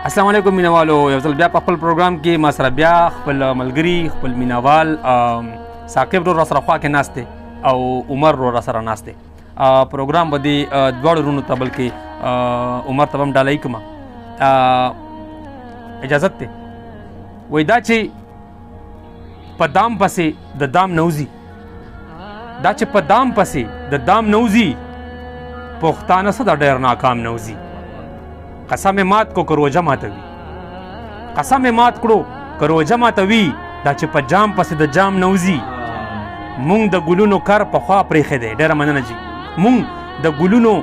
السلام علیکم مینوالو، یو ځل بیا په خپل پروګرام کې ما سره بیا خپل ملګري خپل مینوال ثاقب ورور راسره خوا کې ناست دی او عمر ورور راسره ناست دی. پروګرام به دې دواړو ورونو ته بلکې عمر ته به هم ډالۍ کړم. اجازت دی وایي دا چې په دام پسې د دام نوځي، دا چې په دام پسې د دام نوځي پښتانه څه د ډېر ناکام نوځي. قسم مات کو کروجه ماتوي، قسم مات کړو کروجه ماتوي، دا چې په جام پسې د جام نوځي. مونږ د ګلونو کر په خوا پرېښی دی. ډېره مننه جي. مونږ د ګلونو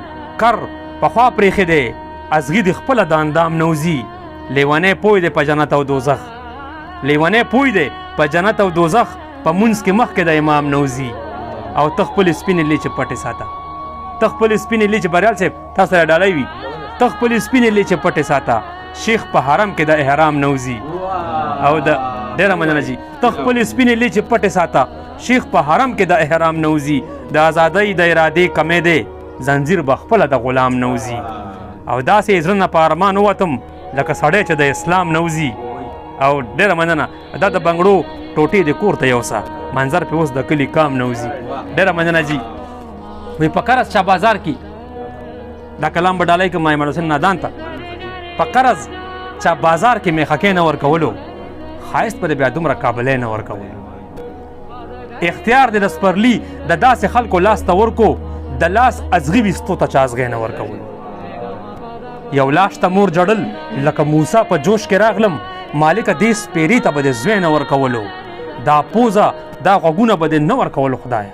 کر په خوا پرېښی دی، ازغي د خپله د اندام نوځي. لیونی پوی دی په جنت او دوزخ، لیونی پوی دی په جنت او دوزخ، په مونځ کې مخکې د امام نوځي. او ته خپلې سپینې لیچې پټې ساته، ته خپلې سپینې لیچې بریال صاحب تاسو سره ډالۍ وي، ته خپلې سپینې لیچې پټې ساته، شیخ په حرم کې د احرام نوځي. او د ډېره مننه جي. ته خپلې سپینې لیچې پټې ساته، شیخ په حرم کې د احرام نوځي. د ازادۍ د ارادې کمی دی، زنځیر به خپله د غلام نوځي. او داسې زړه نه په ارمان ووتم لکه سړی چې د اسلام نوځي. او ډېره مننه. دا د بنګړو ټوټې د کور ته یوسه، منظر پې اوس د کلي کام نوځي. ډېره مننه جي. وایي په قرض چا بازار کې دا کلام به ډالۍ کړم محمد حسین نادان ته. په قرض چا بازار کې میخکې نه ورکولو، ښایست به د بیا دومره کابلی نه ورکولو. اختیار دې د سپرلي د داسې خلکو لاس ته ورکو، د لاس ازغي ویستو ته چا ازغی نه ورکولو. یو لاش ته مور جړل لکه موسی په جوش کې راغلم، مالکه دې سپېرې ته به د زوی نه ورکولو. دا پوزه دا غوږونه به دې نه ورکولو خدایه،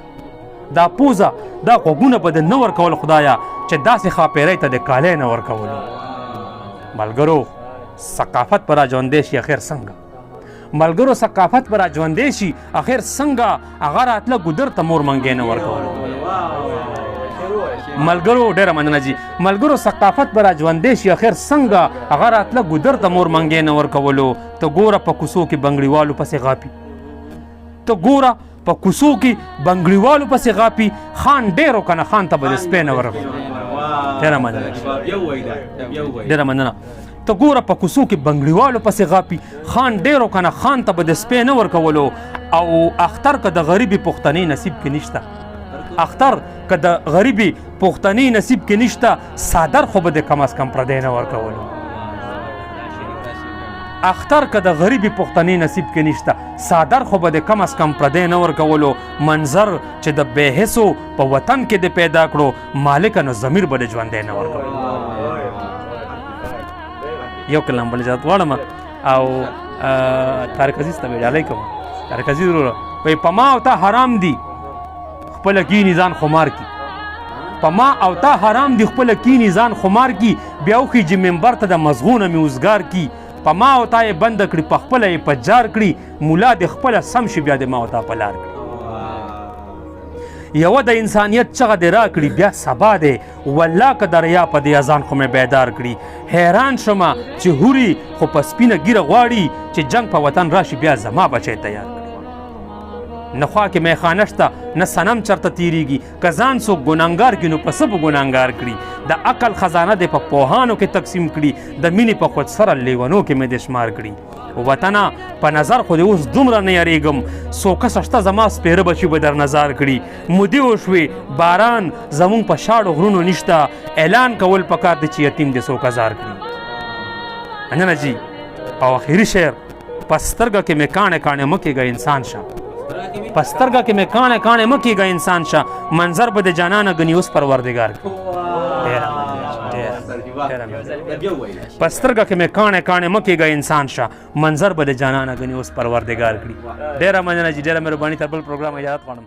دا پوزه دا غوږونه به دې نه ورکول خدایه، چې داسې ښاپېرۍ ته د کالی نه ورکولو. ملګرو ثقافت به را ژوندی شي اخر څنګه، ملګرو ثقافت به را ژوندی شي اخر څنګه، هغه راتله ګودر ته مور منګی نه ورکولو. ملګرو ډېره مننه جي. ملګرو ثقافت به را ژوندی شي اخر څنګه، هغه راتله ګودر ته مور منګی نه ورکولو. ته ګوره په کوڅو کې بنګړیوالو پسې غاپي، ته ګوره په کوڅو کې بنګړیوالو پسې غاپي، خان ډېر و که نه خان ته به د سپی نه ورکړو. ډېره مننه، ډېره مننه. ته ګوره په کوڅو کې بنګړیوالو پسې غاپي، خان ډېر و که نه خان ته به د سپی نه ورکولو. او اختر که د غریبې پښتنې نصیب کې نشته، اختر که د غریبې پښتنې نصیب کې نشته، څادر خو به د کم از کم پردی نه ورکولو. اختر که د غریبې پښتنې نصیب کې نشته، څادر خو به د کم از کم پردی نه ورکولو. منظر چې د بې حسو په وطن کې د پیدا کړو، مالکه نو ضمیر به د ژوندی نه ورکولو. یو کلام بل اجازت غواړم او طارق عزیز ته به ډالۍ کوم. طارق عزیز وروره وایي په ما او تا حرام دي خپله کیني ځان خمار کی، په ما او تا حرام دي خپله کیني ځان خمار کی، بیا وخیجي منبر ته د مزغونه مې اوزګار کی. په ما او تا یې بنده کړي، په خپله یې په جار کړي، ملا د خپله سم شي بیا د ما او تا په لار کړي. یوه د انسانیت چغه دې را کړي، بیا سبا دی والله که دریا په دې اذان خو مې بیدار کړي. حیران شمه چې هوري خو په سپینه ګیره غواړي، چې جنګ په وطن راشي بیا زما بچی تیار کړي. نه خوا کې میخانه شته نه صنم چرته تیریږي، که ځان څوک ګناهګار کړي نو په څه به ګناهګار کړي. د عقل خزانه دې په پوهانو کې تقسیم کړي، د مینې په خود سره لیونو کې مې دې شمار کړي. وطنه په نظر خو دې اوس دومره نه یریږم، څو کسه شته زما سپېره بچي به در نظار کړي. مودې وشوې باران زمونږ په شاړو غرونو نشته، اعلان کول پکار دی چې یتیم دې څوک ازار کړي. مننه جي. او آخري شعر په سترګه کې مې کاڼې کاڼې مه کېږه انسان شه، په سترګه کې مې کاڼې کاڼې مه کېږه انسان شه، منظر به د جانانه ګني اوس پروردګار کړي. په سترګه کې مې کاڼې کاڼې مه کېږه انسان شه، منظر به د جانانه ګني اوس پروردګار کړي. ډېره مننه جي، ډېره مهرباني. تر بل پروګرام اجازت غواړم.